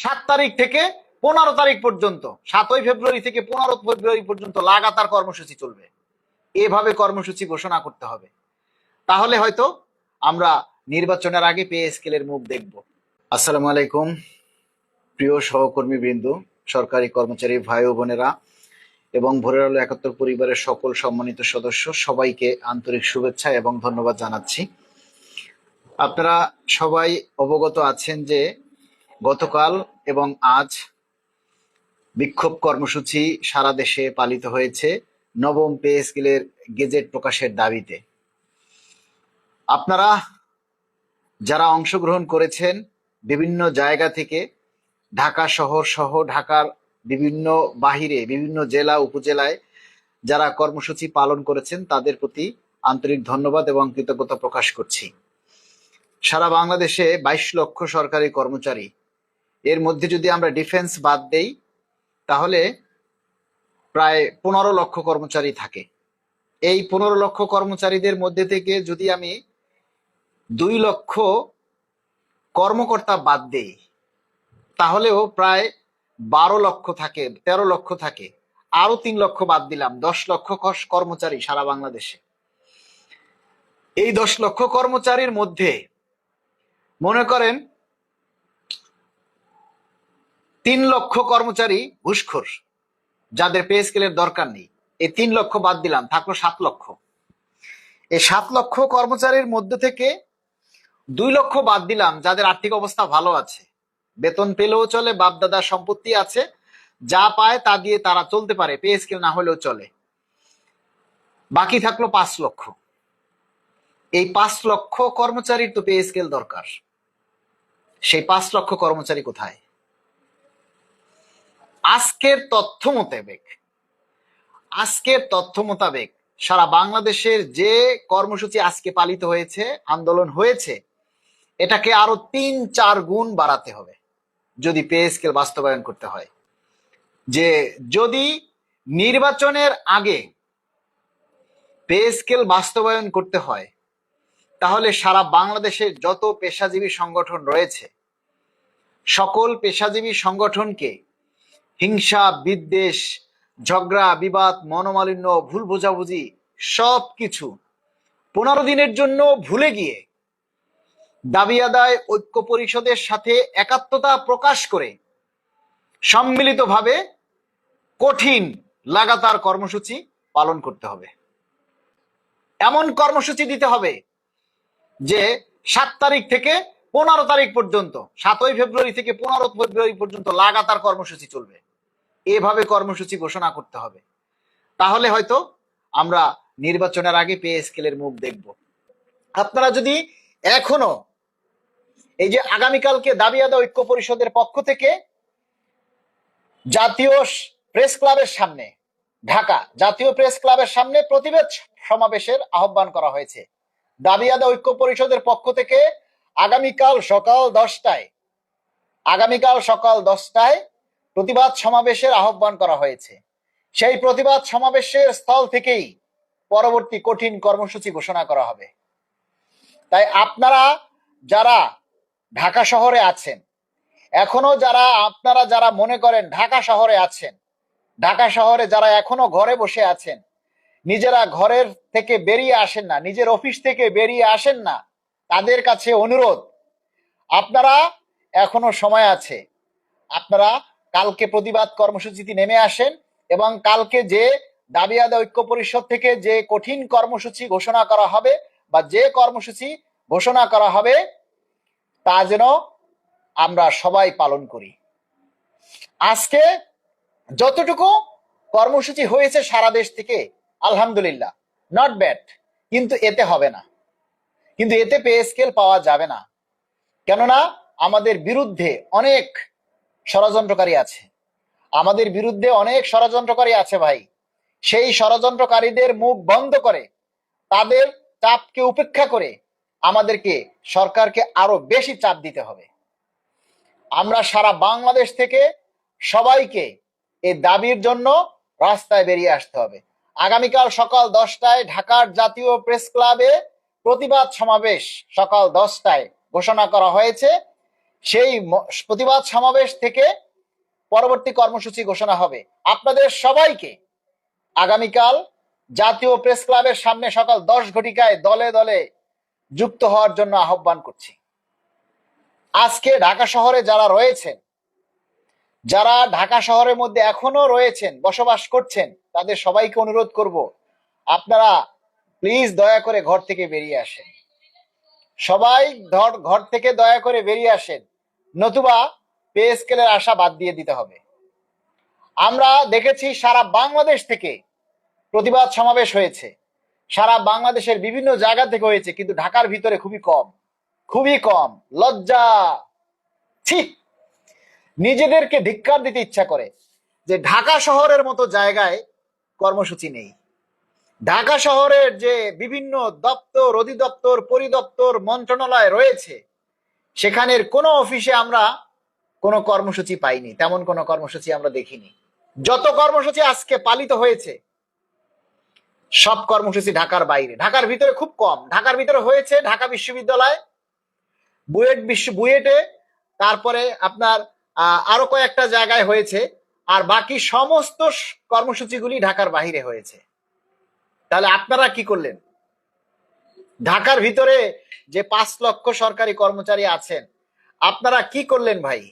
7 তারিখ থেকে 15 তারিখ পর্যন্ত, 7ই ফেব্রুয়ারি থেকে 15 ফেব্রুয়ারি পর্যন্ত লাগাতার কর্মসূচি চলবে। এভাবে কর্মসূচি ঘোষণা করতে হবে। তাহলে হয়তো আমরা নির্বাচনের আগে পে স্কেলের মুখ দেখব। আসসালামু আলাইকুম প্রিয় সহকর্মী বৃন্দ, সরকারি কর্মচারী ভাই ও বোনেরা এবং ভোরের আলো 71 পরিবারের সকল সম্মানিত সদস্য, সবাইকে আন্তরিক শুভেচ্ছা এবং ধন্যবাদ জানাচ্ছি। আপনারা সবাই অবগত আছেন যে গতকাল এবং আজ বিক্ষোভ কর্মসূচি সারা দেশে পালিত হয়েছে নবম পে স্কেলের গেজেট প্রকাশের দাবিতে। আপনারা যারা অংশগ্রহণ করেছেন বিভিন্ন জায়গা থেকে, ঢাকা শহর সহ ঢাকার বিভিন্ন বাহিরে বিভিন্ন জেলা উপজেলায় যারা কর্মসূচি পালন করেছেন, তাদের প্রতি আন্তরিক ধন্যবাদ এবং কৃতজ্ঞতা প্রকাশ করছি। সারা বাংলাদেশে 22 লক্ষ সরকারি কর্মচারী, এর মধ্যে যদি আমরা ডিফেন্স বাদ দেই তাহলে প্রায় 15 লক্ষ কর্মচারী থাকে। এই 15 লক্ষ কর্মচারীদের মধ্যে থেকে যদি আমি 2 লক্ষ কর্মকর্তা বাদ দেই তাহলেও প্রায় 12 লক্ষ থাকে, 13 লক্ষ থাকে। আরো 3 লক্ষ বাদ দিলাম, 10 লক্ষ কর্মচারী সারা বাংলাদেশে। এই 10 লক্ষ কর্মচারীর মধ্যে মনে করেন 3 লক্ষ কর্মচারী ঘুষখোর, যাদের পে স্কেলের দরকার নেই। এই 3 লক্ষ বাদ দিলাম, থাকলো 7 লক্ষ। এই 7 লক্ষ কর্মচারীর মধ্যে থেকে 2 লক্ষ বাদ দিলাম যাদের আর্থিক অবস্থা ভালো আছে, বেতন পেলেও চলে, বাপ দাদার সম্পত্তি আছে, যা পায় তা দিয়ে তারা চলতে পারে, পে স্কেল না হলেও চলে। বাকি থাকলো 5 লক্ষ। এই 5 লক্ষ কর্মচারীর তো পে স্কেল দরকার। সেই 5 লক্ষ কর্মচারী কোথায়? আজকের তথ্য মোতাবেক সারা বাংলাদেশের যে কর্মসূচি আজকে পালিত হয়েছে, আন্দোলন হয়েছে, এটাকে আরো 3-4 গুণ বাড়াতে হবে যদি পে স্কেল বাস্তবায়ন করতে হয়। যে যদি নির্বাচনের আগে পে স্কেল বাস্তবায়ন করতে হয় তাহলে সারা বাংলাদেশের যত পেশাজীবী সংগঠন রয়েছে, সকল পেশাজীবী সংগঠনকে হিংসা, বিদ্বেষ, ঝগড়া, বিবাদ, মনোমালিন্য, ভুল বোঝাবুঝি সবকিছু 15 দিনের জন্য ভুলে গিয়ে দাবি আদায় ঐক্য পরিষদের সাথে একাত্মতা প্রকাশ করে সম্মিলিতভাবে কঠিন লাগাতার কর্মসূচি পালন করতে হবে। এমন কর্মসূচি দিতে হবে যে 7 তারিখ থেকে 15 তারিখ পর্যন্ত, 7ই ফেব্রুয়ারি থেকে 15 ফেব্রুয়ারি পর্যন্ত লাগাতার কর্মসূচি চলবে। এভাবে কর্মসূচি ঘোষণা করতে হবে। তাহলে হয়তো আমরা নির্বাচনের আগে পে স্কেলের মুখ দেখব। আপনারা যদি এখনো এই যে আগামীকালকে দাবি আদায় ঐক্য পরিষদের পক্ষ থেকে জাতীয় প্রেস ক্লাবের সামনে, ঢাকা জাতীয় প্রেস ক্লাবের সামনে প্রতিবাদ সমাবেশের আহ্বান করা হয়েছে। দাবি আদায় ঐক্য পরিষদের পক্ষ থেকে আগামীকাল সকাল 10টায় প্রতিবাদ সমাবেশের আহ্বান করা হয়েছে। সেই প্রতিবাদ সমাবেশের স্থল থেকেই পরবর্তী কঠিন কর্মসূচি ঘোষণা করা হবে। তাই আপনারা যারা ঢাকা শহরে আছেন, এখনো আপনারা যারা মনে করেন ঢাকা শহরে আছেন, ঢাকা শহরে যারা এখনো ঘরে বসে আছেন, নিজেরা ঘরের থেকে বেরিয়ে আসেন না, নিজের অফিস থেকে বেরিয়ে আসেন না, তাদের কাছে অনুরোধ, আপনারা এখনো সময় আছে, আপনারা কালকে প্রতিবাদ কর্মসূচিতে নেমে আসেন এবং কালকে যে দাবি আদায় ঐক্য পরিষদ থেকে যে কঠিন কর্মসূচি ঘোষণা করা হবে বা যে কর্মসূচি ঘোষণা করা হবে তা যেন আমরা সবাই পালন করি। আজকে যতটুকু কর্মসূচি হয়েছে সারা দেশ থেকে, আলহামদুলিল্লাহ, নট ব্যাড, কিন্তু এতে হবে না, কিন্তু এতে পে স্কেল পাওয়া যাবে না। কেননা আমাদের বিরুদ্ধে অনেক ষড়যন্ত্রকারী আছে, আমাদের বিরুদ্ধে অনেক ষড়যন্ত্রকারী আছে ভাই। সেই ষড়যন্ত্রকারীদের মুখ বন্ধ করে, তাদের চাপকে উপেক্ষা করে আমাদেরকে, সরকারকে আরো বেশি চাপ দিতে হবে। আমরা সারা বাংলাদেশ থেকে সবাইকে এই দাবির জন্য রাস্তায় বেরিয়ে আসতে হবে। আগামীকাল সকাল 10টায় ঢাকার জাতীয় প্রেস ক্লাবে প্রতিবাদ সমাবেশ সকাল 10টায় ঘোষণা করা হয়েছে। সেই প্রতিবাদ সমাবেশ থেকে পরবর্তী কর্মসূচি ঘোষণা হবে। আপনাদের সবাইকে আগামীকাল জাতীয় প্রেস ক্লাবের সামনে সকাল 10 ঘটিকায় দলে দলে যুক্ত হওয়ার জন্য আহ্বান করছি। আজকে ঢাকা শহরে যারা রয়েছেন, যারা ঢাকা শহরের মধ্যে এখনো রয়েছেন, বসবাস করছেন, তাদের সবাইকে অনুরোধ করব, আপনারা প্লিজ দয়া করে ঘর থেকে বেরিয়ে আসেন। সবাই ঘর থেকে দয়া করে বেরিয়ে আসেন, নতুবা পে স্কেলের আশা বাদ দিয়ে দিতে হবে। আমরা দেখেছি সারা বাংলাদেশ থেকে প্রতিবাদ সমাবেশ হয়েছে, সারা বাংলাদেশের বিভিন্ন জায়গা থেকে হয়েছে, কিন্তু ঢাকার ভিতরে খুবই কম, খুবই কম। লজ্জা, ছি! নিজেদেরকে ধিক্কার দিতে ইচ্ছা করে যে ঢাকা শহরের মতো জায়গায় কর্মসূচি নেই। ঢাকা শহরের যে বিভিন্ন দপ্তর, অধিদপ্তর, পরিদপ্তর, মন্ত্রণালয় রয়েছে, সেখানের কোনো অফিসে আমরা কোনো কর্মসূচি পাইনি, তেমন কোনো কর্মসূচি আমরা দেখিনি। যত কর্মসূচি আজকে পালিত হয়েছে সব কর্মসূচি ঢাকার বাইরে, ঢাকার ভিতরে খুব কম। ঢাকার ভিতরে হয়েছে ঢাকা বিশ্ববিদ্যালয়, বুয়েটে, তারপরে আপনার আরো কয়েকটা জায়গায় হয়েছে, আর বাকি সমস্ত কর্মসূচিগুলি ঢাকার বাইরে হয়েছে। তাহলে আপনারা কি করলেন? ঢাকার ভিতরে যে 5 লক্ষ সরকারি কর্মচারী আছেন, আপনারা কি করলেন ভাই?